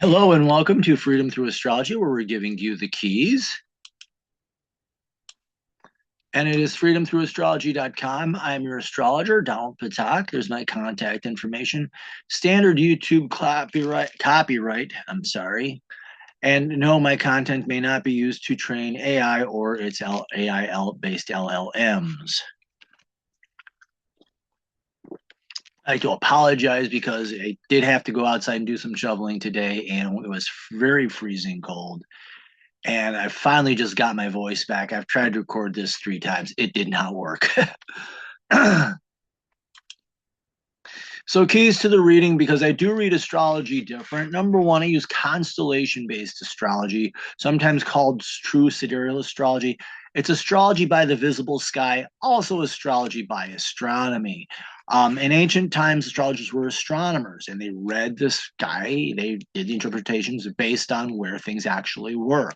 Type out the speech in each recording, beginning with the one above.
Hello and welcome to Freedom Through Astrology, where we're giving you the keys. And it is freedomthroughastrology.com. I'm your astrologer, Donald Patak. There's my contact information. Standard YouTube copyright, I'm sorry. And no, my content may not be used to train AI or its AI-based LLMs. I like to apologize because I did have to go outside and do some shoveling today, and it was very freezing cold. And I finally just got my voice back. I've tried to record this 3 times. It did not work. So keys to the reading, because I do read astrology different. Number one, I use constellation-based astrology, sometimes called true sidereal astrology. It's astrology by the visible sky, also astrology by astronomy. In ancient times, astrologers were astronomers, and they read the sky. They did the interpretations based on where things actually were.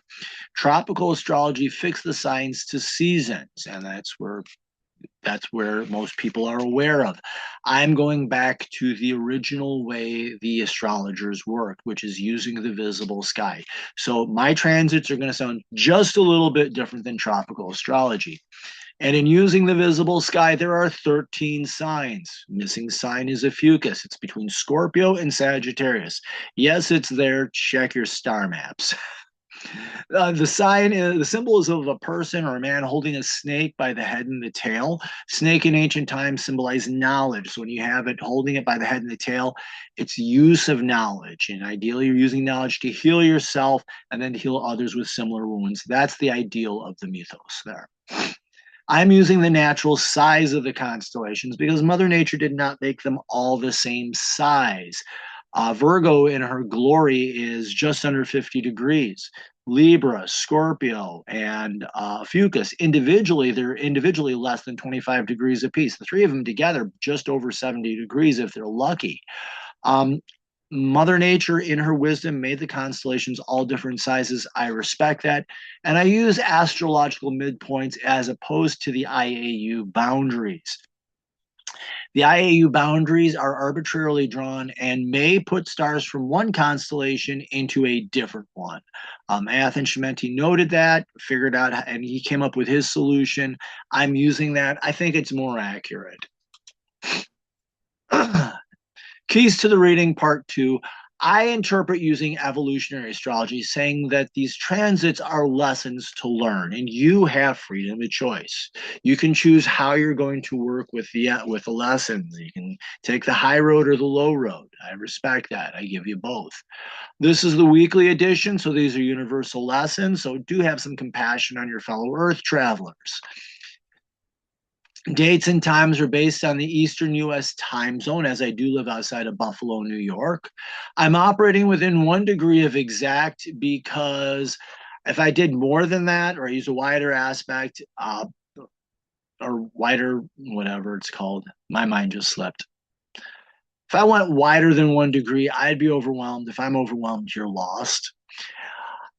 Tropical astrology fixed the signs to seasons, and that's where most people are aware of. I'm going back to the original way the astrologers worked, which is using the visible sky. So my transits are going to sound just a little bit different than tropical astrology. And in using the visible sky, there are 13 signs. Missing sign is a fucus. It's between Scorpio and Sagittarius. Yes, it's there. Check your star maps. The symbol is of a person or a man holding a snake by the head and the tail. Snake in ancient times symbolized knowledge. So when you have it holding it by the head and the tail, it's use of knowledge. And ideally, you're using knowledge to heal yourself and then to heal others with similar wounds. That's the ideal of the mythos there. I'm using the natural size of the constellations because Mother Nature did not make them all the same size. Virgo in her glory is just under 50 degrees. Libra, Scorpio, and Fucus individually, they're individually less than 25 degrees apiece. The three of them together, just over 70 degrees if they're lucky. Um, Mother Nature, in her wisdom, made the constellations all different sizes. I respect that. And I use astrological midpoints as opposed to the IAU boundaries. The IAU boundaries are arbitrarily drawn and may put stars from one constellation into a different one. Athan Shementi noted that, figured out, and he came up with his solution. I'm using that. I think it's more accurate. Keys to the reading, part 2. I interpret using evolutionary astrology, saying that these transits are lessons to learn, and you have freedom of choice. You can choose how you're going to work with the lessons. You can take the high road or the low road. I respect that. I give you both. This is the weekly edition, so these are universal lessons. So do have some compassion on your fellow Earth travelers. Dates and times are based on the Eastern U.S. time zone, as I do live outside of Buffalo, New York. I'm operating within 1 degree of exact because if I did more than that or I use a wider aspect or wider, whatever it's called, my mind just slipped. If I went wider than 1 degree, I'd be overwhelmed. If I'm overwhelmed, you're lost.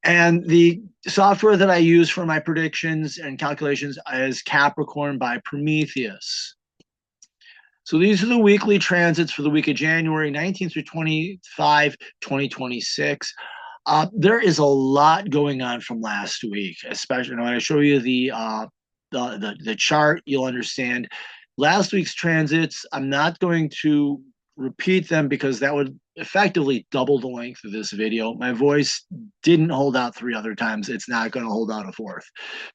And the software that I use for my predictions and calculations is Capricorn by Prometheus. So these are the weekly transits for the week of January 19th through 25, 2026. There is a lot going on from last week, especially when I show you the chart, you'll understand. Last week's transits, I'm not going to repeat them because that would effectively double the length of this video. My voice didn't hold out 3 other times. It's not going to hold out a 4th.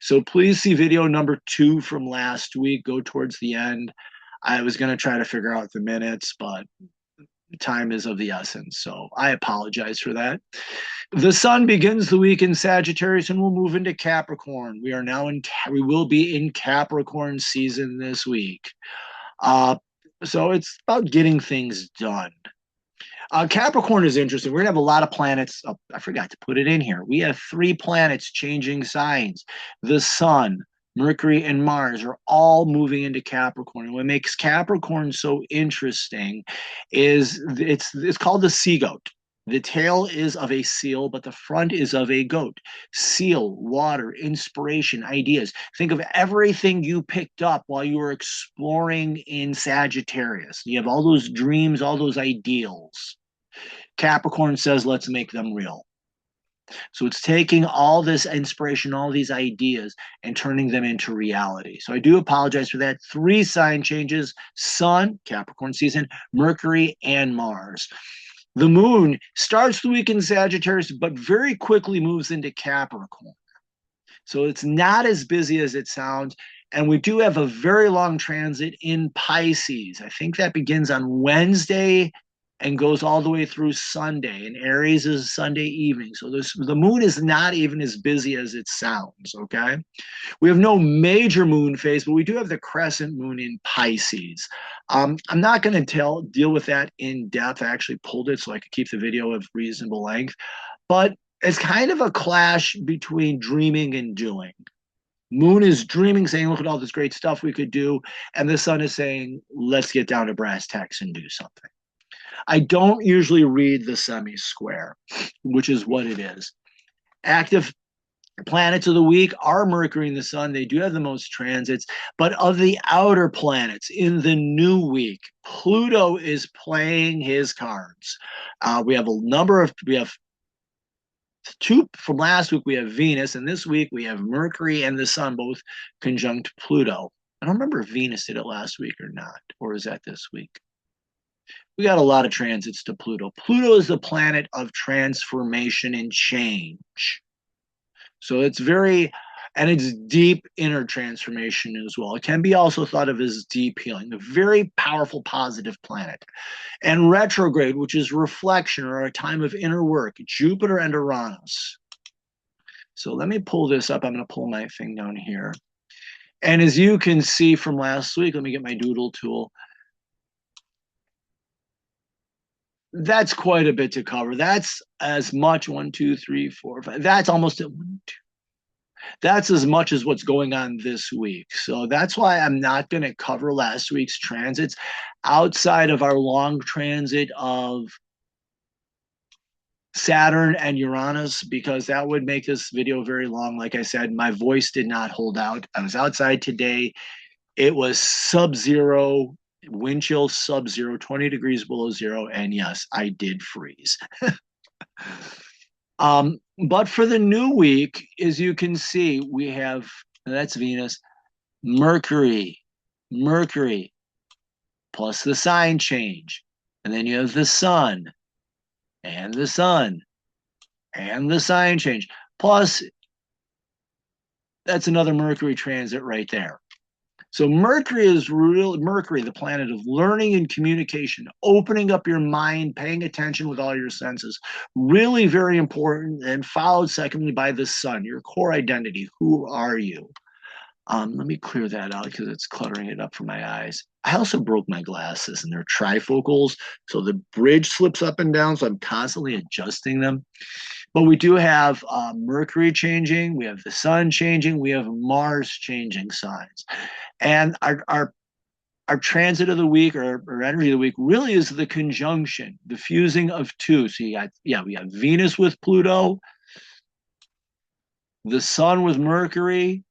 So please see video number 2 from last week. Go towards the end. I was going to try to figure out the minutes, but time is of the essence. So I apologize for that. The sun begins the week in Sagittarius and will move into Capricorn. We will be in Capricorn season this week. So it's about getting things done. Capricorn is interesting. We're going to have a lot of planets. Oh, I forgot to put it in here. We have 3 planets changing signs. The sun, Mercury, and Mars are all moving into Capricorn. And what makes Capricorn so interesting is it's called the sea goat. The tail is of a seal, but the front is of a goat. Seal, water, inspiration, ideas. Think of everything you picked up while you were exploring in Sagittarius. You have all those dreams, all those ideals. Capricorn says, let's make them real. So it's taking all this inspiration, all these ideas, and turning them into reality. So I do apologize for that. 3 sign changes: Sun, Capricorn season, Mercury, and Mars. The moon starts the week in Sagittarius, but very quickly moves into Capricorn. So it's not as busy as it sounds. And we do have a very long transit in Pisces. I think that begins on Wednesday and goes all the way through Sunday. And Aries is Sunday evening. So the moon is not even as busy as it sounds, okay? We have no major moon phase, but we do have the crescent moon in Pisces. I'm not going to deal with that in depth. I actually pulled it so I could keep the video of reasonable length. But it's kind of a clash between dreaming and doing. Moon is dreaming, saying, look at all this great stuff we could do. And the sun is saying, let's get down to brass tacks and do something. I don't usually read the semi-square, which is what it is. Active planets of the week are Mercury and the sun. They do have the most transits. But of the outer planets in the new week, Pluto is playing his cards. We have 2 from last week. We have Venus, and this week we have Mercury and the sun both conjunct Pluto. I don't remember if Venus did it last week or not, or is that this week? We got a lot of transits to Pluto. Pluto is the planet of transformation and change. So it's it's deep inner transformation as well. It can be also thought of as deep healing, a very powerful, positive planet. And retrograde, which is reflection or a time of inner work, Jupiter and Uranus. So let me pull this up. I'm going to pull my thing down here. And as you can see from last week, let me get my doodle tool. That's quite a bit to cover. That's as much 1, 2, 3, 4, 5. That's almost at 1, 2. That's as much as what's going on this week. So that's why I'm not going to cover last week's transits outside of our long transit of Saturn and Uranus, because that would make this video very long. Like I said, my voice did not hold out. I was outside today. It was sub-zero, wind chill sub-zero, 20 degrees below zero. And yes, I did freeze. But for the new week, as you can see, we have, that's Venus, Mercury, plus the sign change. And then you have the sun, and the sun, and the sign change. Plus, that's another Mercury transit right there. So Mercury, the planet of learning and communication, opening up your mind, paying attention with all your senses, really very important, and followed secondly by the sun, your core identity. Who are you? Let me clear that out because it's cluttering it up for my eyes. I also broke my glasses, and they're trifocals, so the bridge slips up and down, so I'm constantly adjusting them. But we do have Mercury changing, we have the sun changing, we have Mars changing signs. And our transit of the week or energy of the week really is the conjunction, the fusing of 2. So we got Venus with Pluto, the sun with Mercury,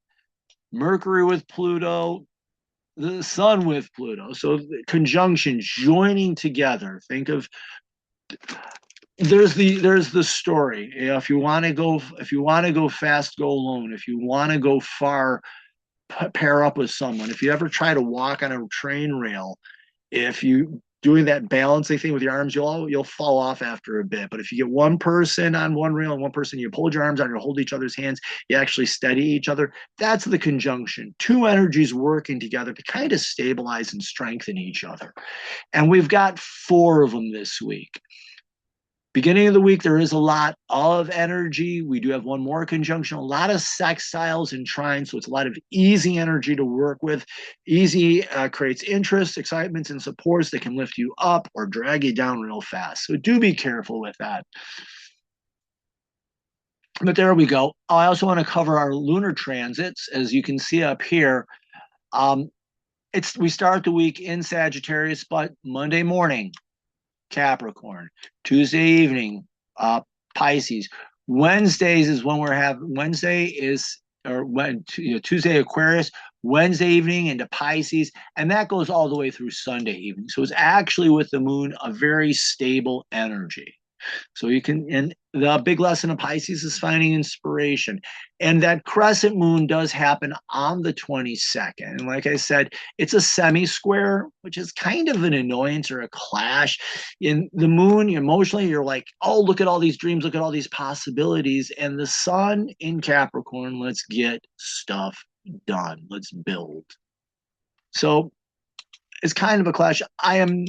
Mercury with Pluto, the sun with Pluto. So the conjunction joining together. Think of there's the story. If you want to go fast, go alone. If you want to go far, pair up with someone. If you ever try to walk on a train rail, if you doing that balancing thing with your arms, you'll fall off after a bit. But if you get one person on one rail and one person, you hold your arms on, you hold each other's hands, you actually steady each other. That's the conjunction. 2 energies working together to kind of stabilize and strengthen each other. And we've got 4 of them this week. Beginning of the week, there is a lot of energy. We do have one more conjunction, a lot of sextiles and trines, so it's a lot of easy energy to work with. Easy creates interest, excitements, and supports that can lift you up or drag you down real fast. So do be careful with that. But there we go. I also want to cover our lunar transits. As you can see up here, we start the week in Sagittarius, but Monday morning, Capricorn. Tuesday evening, Pisces. Wednesdays is when Tuesday Aquarius, Wednesday evening into Pisces, and that goes all the way through Sunday evening. So it's actually with the moon a very stable energy. So you can, and the big lesson of Pisces is finding inspiration. And that crescent moon does happen on the 22nd. And like I said, it's a semi-square, which is kind of an annoyance or a clash. In the moon, emotionally, you're like, oh, look at all these dreams, look at all these possibilities. And the sun in Capricorn, let's get stuff done. Let's build. So it's kind of a clash. I am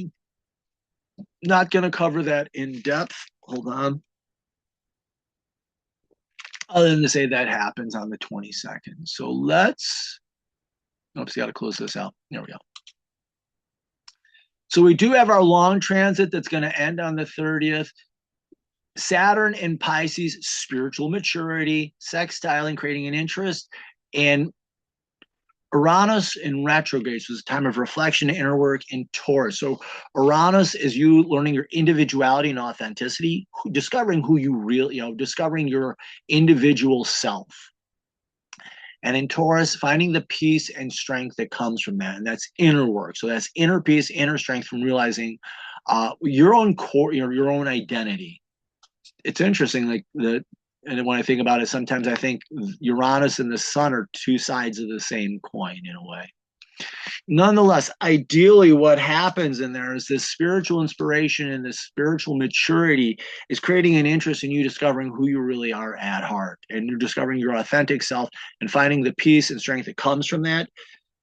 not going to cover that in depth. Hold on. Other than to say that happens on the 22nd. So let's, oops, got to close this out. There we go. So we do have our long transit that's going to end on the 30th. Saturn in Pisces, spiritual maturity, sextiling, creating an interest, and Uranus in retrograde, so it's a time of reflection, inner work, in Taurus. So Uranus is you learning your individuality and authenticity, discovering who you really, discovering your individual self. And in Taurus, finding the peace and strength that comes from that, and that's inner work. So that's inner peace, inner strength from realizing your own core, your own identity. It's interesting, like and when I think about it, sometimes I think Uranus and the sun are two sides of the same coin in a way. Nonetheless, ideally, what happens in there is this spiritual inspiration and this spiritual maturity is creating an interest in you discovering who you really are at heart. And you're discovering your authentic self and finding the peace and strength that comes from that.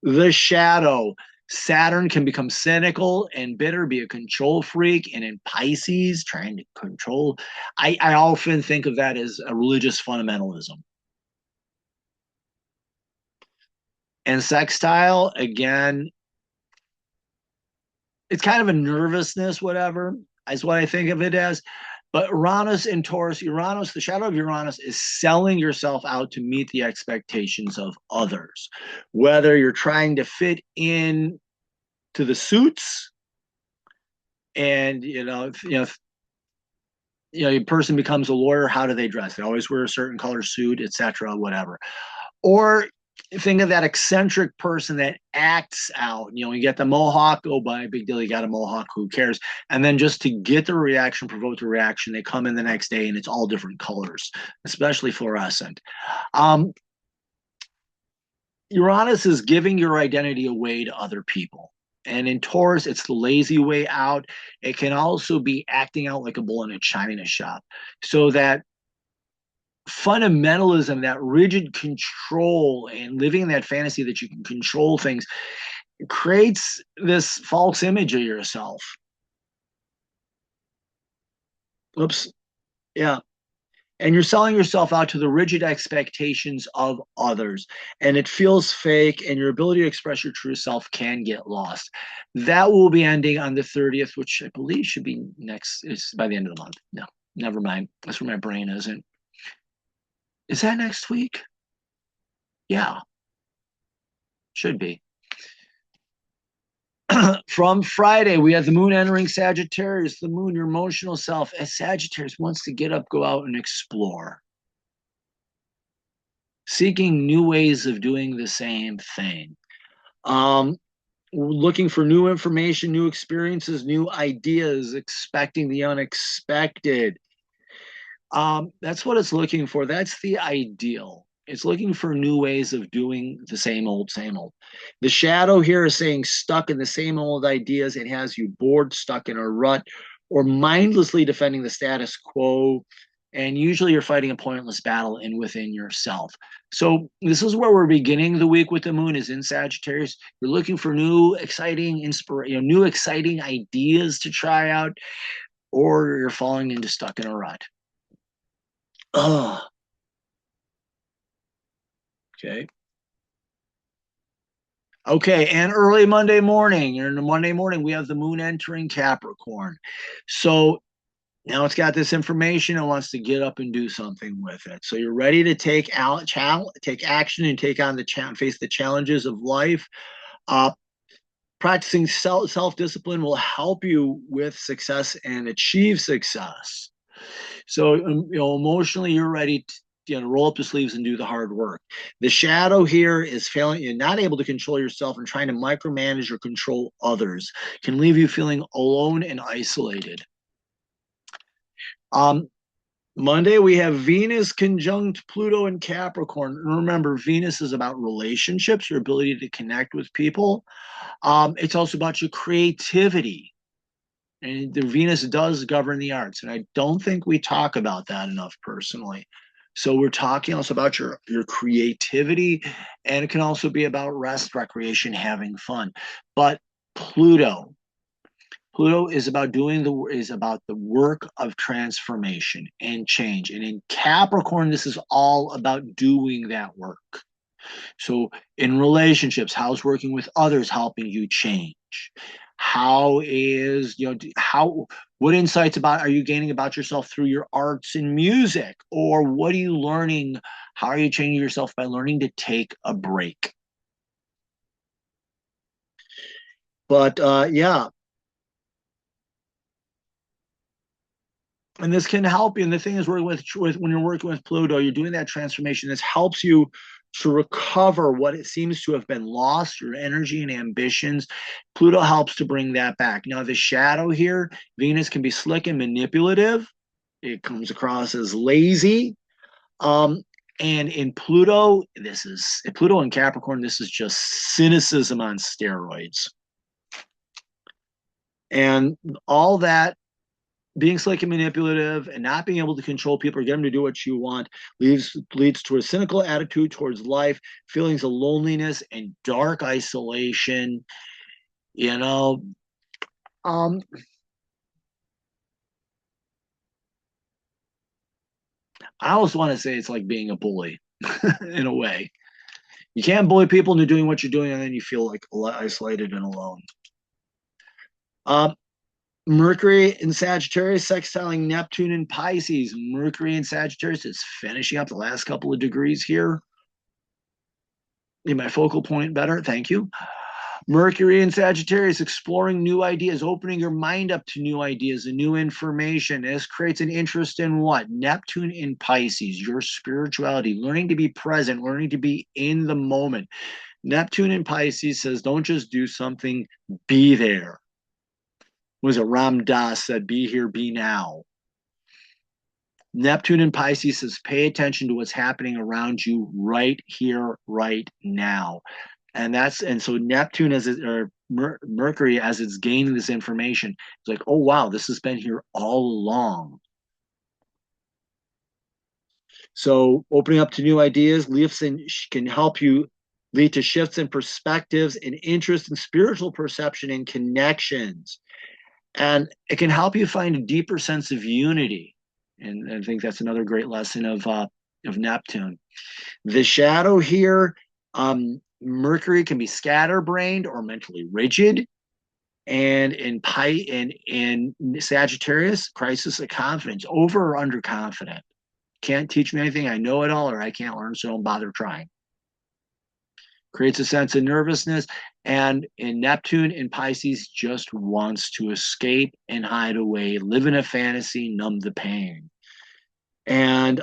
The shadow. Saturn can become cynical and bitter, be a control freak, and in Pisces, trying to control. I often think of that as a religious fundamentalism. And sextile, again, it's kind of a nervousness, whatever, is what I think of it as. But Uranus and Taurus, Uranus, the shadow of Uranus is selling yourself out to meet the expectations of others. Whether you're trying to fit in to the suits and, a person becomes a lawyer, how do they dress? They always wear a certain color suit, etc., whatever. Or think of that eccentric person that acts out. You get the mohawk, oh, by big deal, you got a mohawk, who cares? And then just to get the reaction, provoke the reaction, they come in the next day and it's all different colors, especially fluorescent. Uranus is giving your identity away to other people. And in Taurus, it's the lazy way out. It can also be acting out like a bull in a china shop. So that fundamentalism, that rigid control and living in that fantasy that you can control things, creates this false image of yourself. Oops. Yeah. And you're selling yourself out to the rigid expectations of others. And it feels fake, and your ability to express your true self can get lost. That will be ending on the 30th, which I believe should be next, is by the end of the month. No, never mind. That's where my brain isn't. Is that next week? Yeah, should be. From Friday, we have the moon entering Sagittarius. The moon, your emotional self, as Sagittarius, wants to get up, go out, and explore. Seeking new ways of doing the same thing. Looking for new information, new experiences, new ideas, expecting the unexpected. That's what it's looking for. That's the ideal. It's looking for new ways of doing the same old, same old. The shadow here is saying stuck in the same old ideas. It has you bored, stuck in a rut, or mindlessly defending the status quo. And usually you're fighting a pointless battle within yourself. So this is where we're beginning the week with the moon, is in Sagittarius. You're looking for new, exciting new exciting ideas to try out, or you're falling into stuck in a rut. Okay. Okay, and early Monday morning, in the Monday morning, we have the moon entering Capricorn. So now it's got this information and wants to get up and do something with it. So you're ready to take action and take on face the challenges of life. Practicing self-discipline will help you with success and achieve success. So, emotionally, you're ready roll up the sleeves and do the hard work. The shadow here is failing. You're not able to control yourself and trying to micromanage or control others can leave you feeling alone and isolated. Monday, we have Venus conjunct Pluto and Capricorn. And remember, Venus is about relationships, your ability to connect with people. It's also about your creativity. And the Venus does govern the arts. And I don't think we talk about that enough personally. So we're talking also about your creativity, and it can also be about rest, recreation, having fun. But Pluto is about the work of transformation and change. And in Capricorn, this is all about doing that work. So in relationships, how's working with others helping you change? How is, what insights are you gaining about yourself through your arts and music? Or what are you learning? How are you changing yourself by learning to take a break? But yeah, and this can help you. And the thing is, working with when you're working with Pluto, you're doing that transformation. This helps you to recover what it seems to have been lost, your energy and ambitions. Pluto helps to bring that back. Now, the shadow here, Venus can be slick and manipulative. It comes across as lazy. And in Pluto, Pluto and Capricorn, this is just cynicism on steroids. And all that being slick and manipulative and not being able to control people or get them to do what you want leads to a cynical attitude towards life, feelings of loneliness and dark isolation. I always want to say it's like being a bully in a way. You can't bully people into doing what you're doing, and then you feel like isolated and alone. Mercury in Sagittarius sextiling Neptune in Pisces. Mercury in Sagittarius is finishing up the last couple of degrees here. In my focal point better, thank you. Mercury in Sagittarius, exploring new ideas, opening your mind up to new ideas and new information. This creates an interest in what? Neptune in Pisces, your spirituality, learning to be present, learning to be in the moment. Neptune in Pisces says, don't just do something, be there. Was it Ram Dass said, be here, be now. Neptune in Pisces says, pay attention to what's happening around you right here, right now. And so Neptune Mercury, as it's gaining this information, it's like, oh wow, this has been here all along. So opening up to new ideas can help you lead to shifts in perspectives and interest in spiritual perception and connections. And it can help you find a deeper sense of unity. And I think that's another great lesson of Neptune. The shadow here, Mercury can be scatterbrained or mentally rigid. And in Sagittarius, crisis of confidence, over or underconfident. Can't teach me anything, I know it all, or I can't learn, so don't bother trying. Creates a sense of nervousness. And in Neptune in Pisces, just wants to escape and hide away, live in a fantasy, numb the pain. And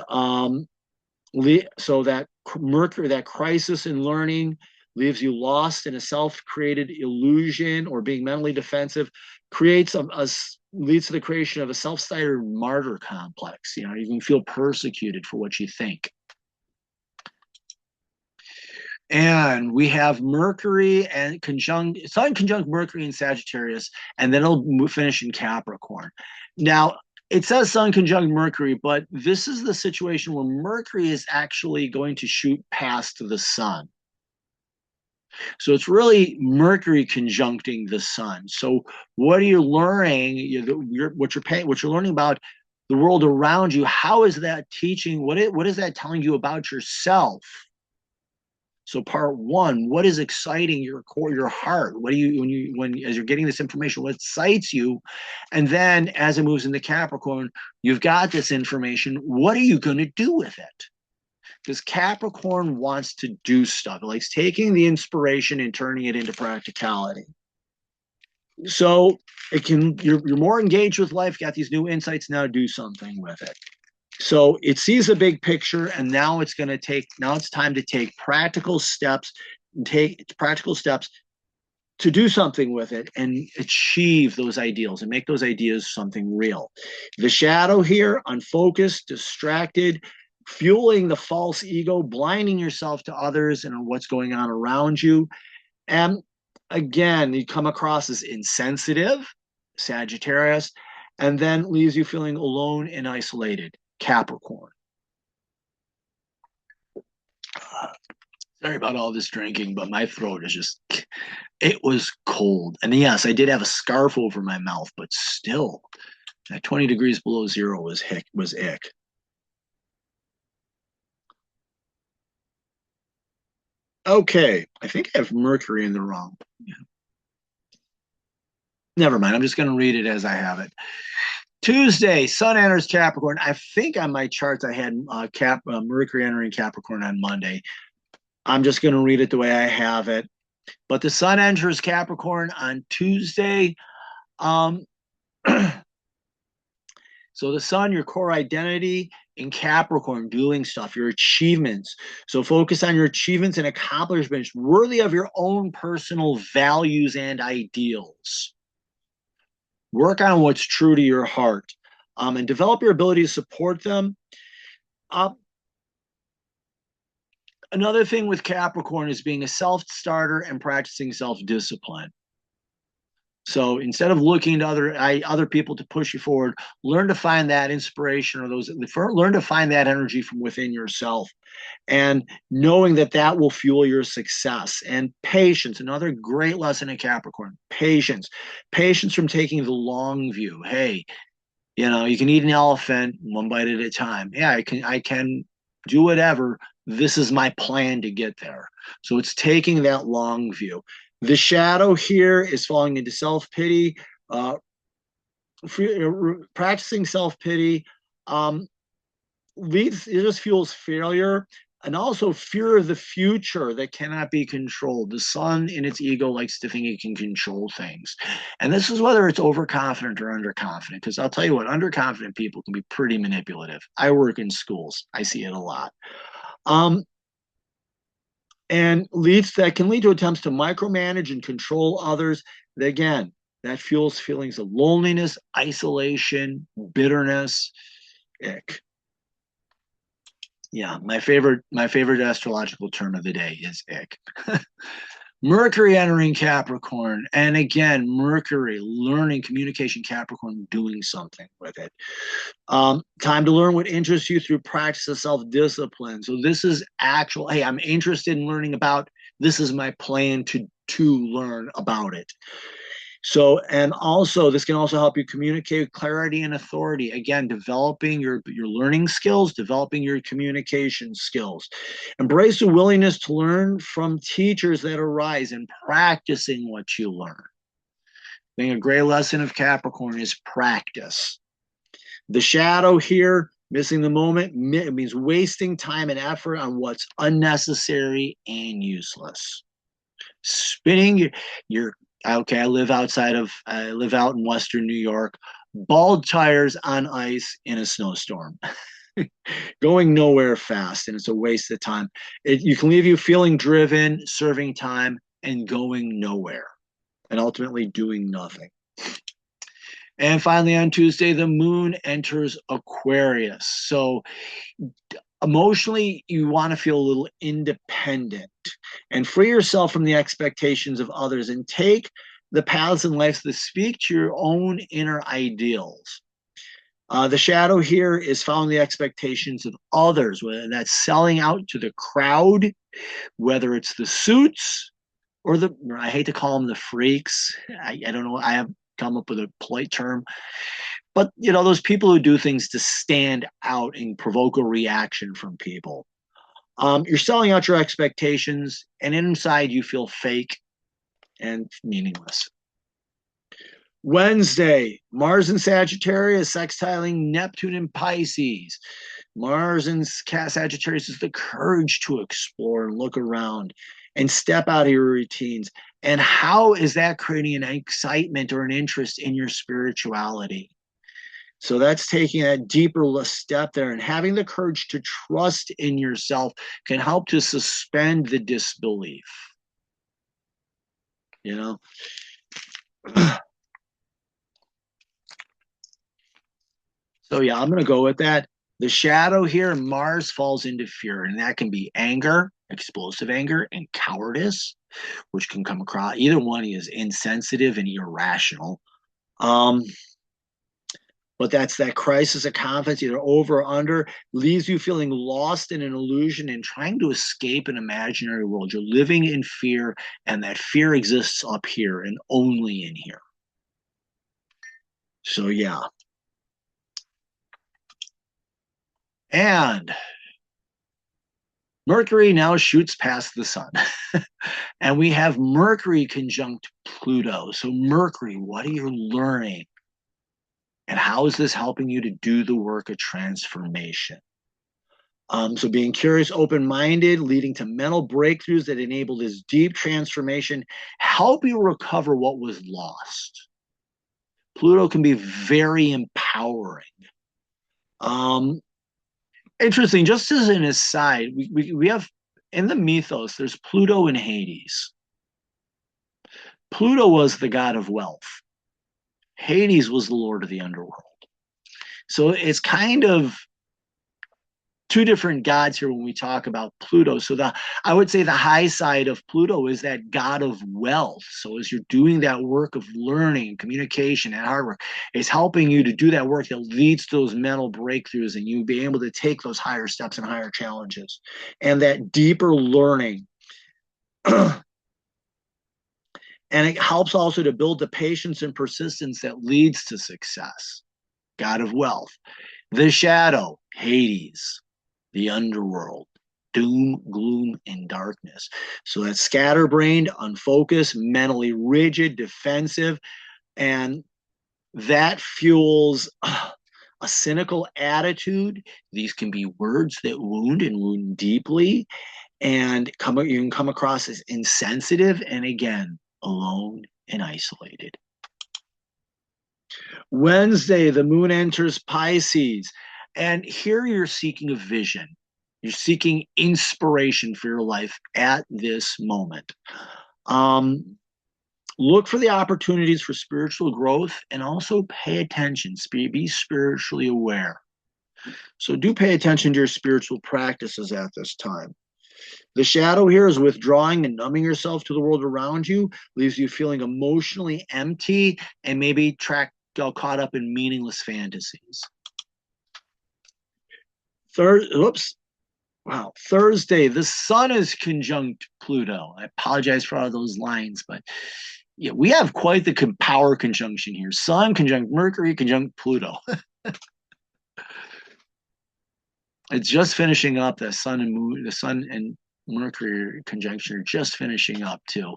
so that Mercury, that crisis in learning, leaves you lost in a self-created illusion or being mentally defensive, leads to the creation of a self-centered martyr complex. You can feel persecuted for what you think. And we have Mercury and Sun conjunct Mercury in Sagittarius, and then it'll finish in Capricorn. Now, it says Sun conjunct Mercury, but this is the situation where Mercury is actually going to shoot past the Sun. So it's really Mercury conjuncting the Sun. So what are you learning? What you're learning about the world around you. How is that teaching? What is that telling you about yourself? So part one, what is exciting your core, your heart? What do you as you're getting this information, what excites you? And then as it moves into Capricorn, you've got this information. What are you going to do with it? Because Capricorn wants to do stuff. It likes taking the inspiration and turning it into practicality. So you're more engaged with life, got these new insights, now do something with it. So it sees the big picture, and now it's time to take practical steps, to do something with it and achieve those ideals and make those ideas something real. The shadow here, unfocused, distracted, fueling the false ego, blinding yourself to others and what's going on around you. And again, you come across as insensitive, Sagittarius, and then leaves you feeling alone and isolated, Capricorn. Sorry about all this drinking, but my throat is just, it was cold. And yes, I did have a scarf over my mouth, but still, at 20 degrees below zero was ick. Okay, I think I have Mercury in the wrong. Yeah. Never mind. I'm just going to read it as I have it. Tuesday, Sun enters Capricorn. I think on my charts I had Mercury entering Capricorn on Monday. I'm just going to read it the way I have it. But the Sun enters Capricorn on Tuesday. So the Sun, your core identity, in Capricorn, doing stuff, your achievements. So focus on your achievements and accomplishments worthy of your own personal values and ideals. Work on what's true to your heart, and develop your ability to support them. Another thing with Capricorn is being a self-starter and practicing self-discipline. So instead of looking to other people to push you forward, learn to find that inspiration learn to find that energy from within yourself, and knowing that that will fuel your success. And patience, another great lesson in Capricorn, patience from taking the long view. Hey, you can eat an elephant one bite at a time. Yeah, I can do whatever. This is my plan to get there. So it's taking that long view. The shadow here is falling into self-pity, practicing self-pity, it just fuels failure and also fear of the future that cannot be controlled. The Sun in its ego likes to think it can control things. And this is whether it's overconfident or underconfident, because I'll tell you what, underconfident people can be pretty manipulative. I work in schools. I see it a lot. And that can lead to attempts to micromanage and control others. Again, that fuels feelings of loneliness, isolation, bitterness, ick. Yeah, my favorite astrological term of the day is ick. Mercury entering Capricorn, and again, Mercury learning, communication, Capricorn doing something with it. Time to learn what interests you through practice of self-discipline. So this is actual, hey, I'm interested in learning about, this is my plan to learn about it. So, and also this can also help you communicate with clarity and authority. Again, developing your learning skills, developing your communication skills. Embrace the willingness to learn from teachers that arise and practicing what you learn. I think a great lesson of Capricorn is practice. The shadow here, missing the moment, it means wasting time and effort on what's unnecessary and useless. Spinning your okay, I live out in Western New York, bald tires on ice in a snowstorm. Going nowhere fast, and it's a waste of time. You can leave you feeling driven, serving time, and going nowhere, and ultimately doing nothing. And finally, on Tuesday, the moon enters Aquarius. So emotionally, you want to feel a little independent and free yourself from the expectations of others and take the paths in life that speak to your own inner ideals. The shadow here is following the expectations of others, whether that's selling out to the crowd, whether it's the suits or I hate to call them the freaks. I don't know. I have come up with a polite term. But, those people who do things to stand out and provoke a reaction from people. You're selling out your expectations, and inside you feel fake and meaningless. Wednesday, Mars in Sagittarius, sextiling Neptune in Pisces. Mars in Sagittarius is the courage to explore and look around and step out of your routines. And how is that creating an excitement or an interest in your spirituality? So that's taking that deeper step there, and having the courage to trust in yourself can help to suspend the disbelief. You know? So yeah, I'm gonna go with that. The shadow here, Mars falls into fear, and that can be anger, explosive anger, and cowardice, which can come across. Either one is insensitive and irrational. Um, but that's that crisis of confidence, either over or under, leaves you feeling lost in an illusion and trying to escape an imaginary world. You're living in fear, and that fear exists up here and only in here. So yeah. And Mercury now shoots past the sun. And we have Mercury conjunct Pluto. So Mercury, what are you learning? And how is this helping you to do the work of transformation? So being curious, open-minded, leading to mental breakthroughs that enable this deep transformation, help you recover what was lost. Pluto can be very empowering. Interesting, just as an aside, we have in the mythos, there's Pluto and Hades. Pluto was the god of wealth. Hades was the lord of the underworld. So it's kind of two different gods here when we talk about Pluto. So I would say the high side of Pluto is that god of wealth. So as you're doing that work of learning, communication, and hard work, it's helping you to do that work that leads to those mental breakthroughs, and you be able to take those higher steps and higher challenges. And that deeper learning. And it helps also to build the patience and persistence that leads to success. God of wealth. The shadow, Hades, the underworld, doom, gloom, and darkness. So that's scatterbrained, unfocused, mentally rigid, defensive, and that fuels a cynical attitude. These can be words that wound and wound deeply, and you can come across as insensitive and, again, alone and isolated. Wednesday, the moon enters Pisces, and here you're seeking a vision. You're seeking inspiration for your life at this moment. Look for the opportunities for spiritual growth, and also pay attention. Be spiritually aware. So do pay attention to your spiritual practices at this time. The shadow here is withdrawing and numbing yourself to the world around you, leaves you feeling emotionally empty and maybe caught up in meaningless fantasies. Thursday, the sun is conjunct Pluto. I apologize for all those lines, but yeah, we have quite the power conjunction here. Sun conjunct Mercury conjunct Pluto. It's just finishing up. The sun and Mercury conjunction are just finishing up too.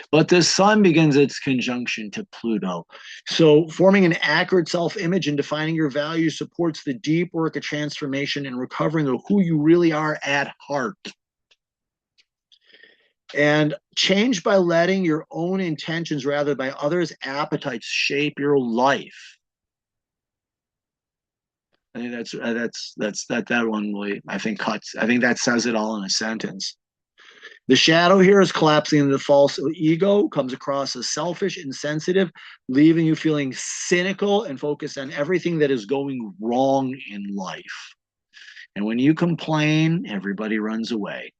But the sun begins its conjunction to Pluto. So forming an accurate self-image and defining your values supports the deep work of transformation and recovering of who you really are at heart. And change by letting your own intentions rather by others' appetites shape your life. I think that one really, I think that says it all in a sentence. The shadow here is collapsing into the false ego, comes across as selfish, insensitive, leaving you feeling cynical and focused on everything that is going wrong in life. And when you complain, everybody runs away.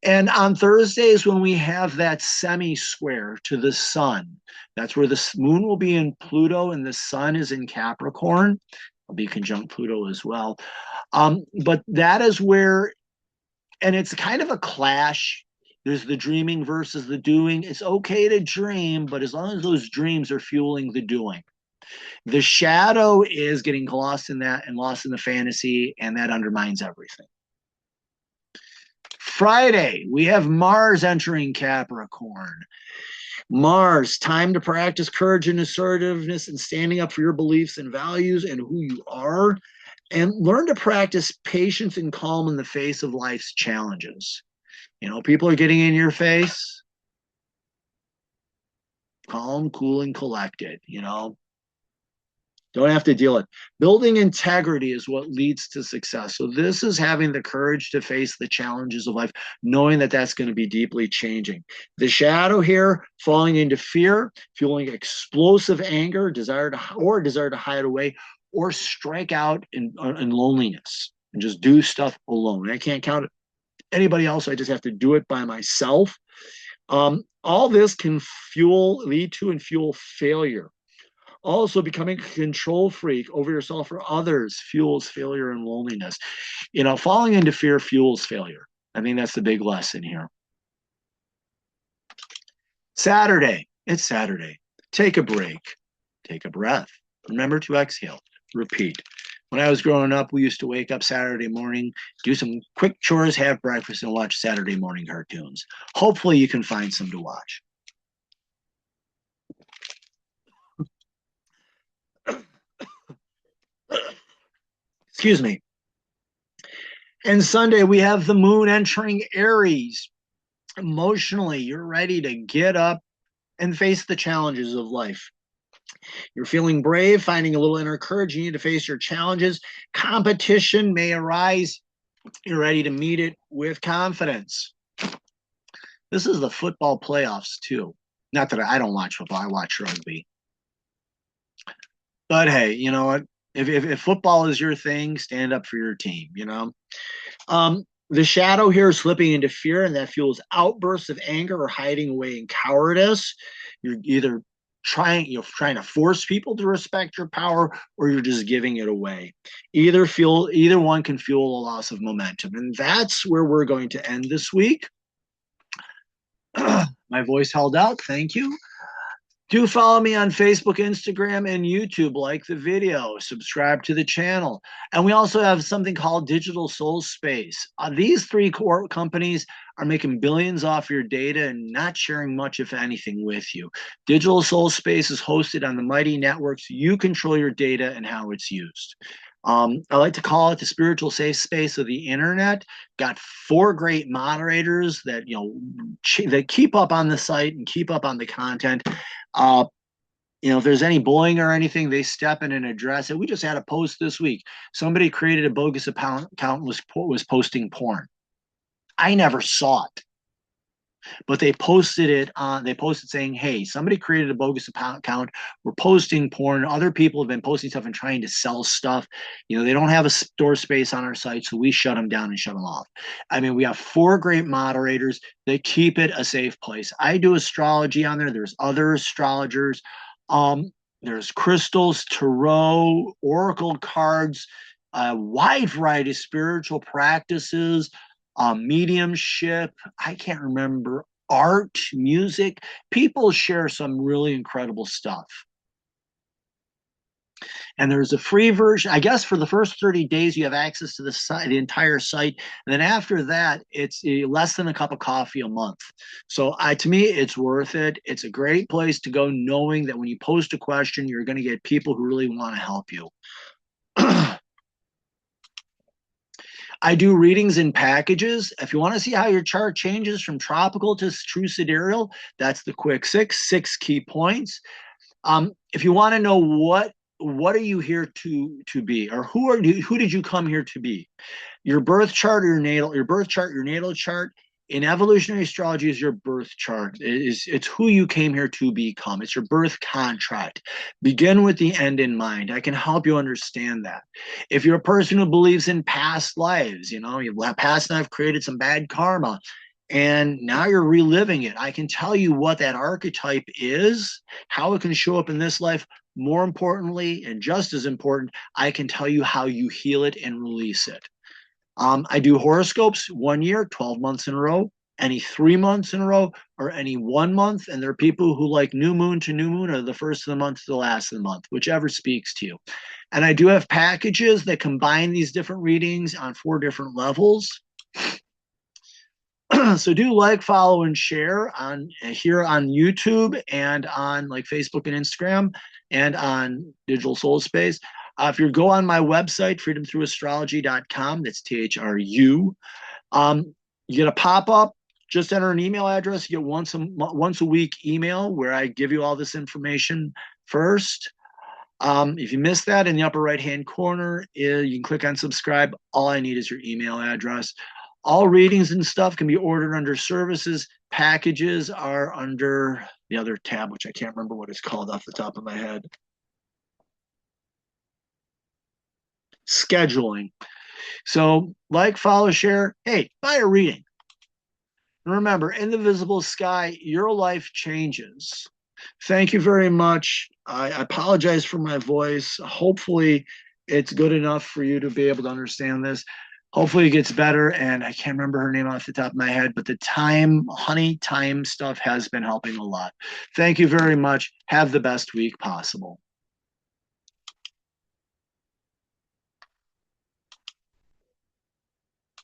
And on Thursdays, when we have that semi-square to the sun, that's where the moon will be in Pluto and the sun is in Capricorn. It'll be conjunct Pluto as well. But that is where, and it's kind of a clash. There's the dreaming versus the doing. It's okay to dream, but as long as those dreams are fueling the doing. The shadow is getting lost in that and lost in the fantasy, and that undermines everything. Friday, we have Mars entering Capricorn. Mars, time to practice courage and assertiveness and standing up for your beliefs and values and who you are. And learn to practice patience and calm in the face of life's challenges. You know, people are getting in your face. Calm, cool, and collected, you know. Don't have to deal it. Building integrity is what leads to success. So this is having the courage to face the challenges of life, knowing that that's going to be deeply changing. The shadow here, falling into fear, fueling explosive anger, desire to hide away, or strike out in loneliness and just do stuff alone. I can't count anybody else. I just have to do it by myself. All this can lead to and fuel failure. Also, becoming a control freak over yourself or others fuels failure and loneliness. Falling into fear fuels failure. I think that's the big lesson here. Saturday. It's Saturday. Take a break. Take a breath. Remember to exhale. Repeat. When I was growing up, we used to wake up Saturday morning, do some quick chores, have breakfast, and watch Saturday morning cartoons. Hopefully, you can find some to watch. Excuse me. And Sunday, we have the moon entering Aries. Emotionally, you're ready to get up and face the challenges of life. You're feeling brave, finding a little inner courage. You need to face your challenges. Competition may arise. You're ready to meet it with confidence. This is the football playoffs, too. Not that I don't watch football, I watch rugby. But hey, you know what? If football is your thing, stand up for your team, The shadow here is slipping into fear, and that fuels outbursts of anger or hiding away in cowardice. You're either trying to force people to respect your power, or you're just giving it away. Either one can fuel a loss of momentum. And that's where we're going to end this week. My voice held out. Thank you. Do follow me on Facebook, Instagram, and YouTube. Like the video, subscribe to the channel. And we also have something called Digital Soul Space. These three core companies are making billions off your data and not sharing much, if anything, with you. Digital Soul Space is hosted on the mighty networks. You control your data and how it's used. I like to call it the spiritual safe space of the internet. Got 4 great moderators that that keep up on the site and keep up on the content. If there's any bullying or anything, they step in and address it. We just had a post this week. Somebody created a bogus account, was posting porn. I never saw it, but they posted saying, hey, somebody created a bogus account. We're posting porn. Other people have been posting stuff and trying to sell stuff. They don't have a store space on our site, so we shut them down and shut them off. I mean, we have 4 great moderators that keep it a safe place. I do astrology on there. There's other astrologers. There's crystals, tarot, oracle cards, a wide variety of spiritual practices, mediumship. I can't remember, art, music. People share some really incredible stuff. And there's a free version. I guess for the first 30 days, you have access to the entire site. And then after that, it's less than a cup of coffee a month. So to me, it's worth it. It's a great place to go, knowing that when you post a question, you're going to get people who really want to help you. I do readings in packages. If you want to see how your chart changes from tropical to true sidereal, that's the quick 6 key points. If you want to know what are you here to be, or who did you come here to be? Your birth chart or your natal chart. In evolutionary astrology is your birth chart. It's who you came here to become. It's your birth contract. Begin with the end in mind. I can help you understand that. If you're a person who believes in past lives, your past life created some bad karma, and now you're reliving it, I can tell you what that archetype is, how it can show up in this life. More importantly, and just as important, I can tell you how you heal it and release it. I do horoscopes 1 year, 12 months in a row, any 3 months in a row, or any 1 month. And there are people who like new moon to new moon, or the first of the month to the last of the month, whichever speaks to you. And I do have packages that combine these different readings on 4 different levels. So do like, follow, and share here on YouTube and on Facebook and Instagram and on Digital Soul Space. If you go on my website, freedomthroughastrology.com, that's THRU, you get a pop-up. Just enter an email address. You get once a week email where I give you all this information first. If you missed that, in the upper right-hand corner, you can click on subscribe. All I need is your email address. All readings and stuff can be ordered under services. Packages are under the other tab, which I can't remember what it's called off the top of my head. Scheduling. So, like, follow, share. Hey, buy a reading. Remember, in the visible sky, your life changes. Thank you very much. I apologize for my voice. Hopefully, it's good enough for you to be able to understand this. Hopefully, it gets better. And I can't remember her name off the top of my head, but the honey time stuff has been helping a lot. Thank you very much. Have the best week possible.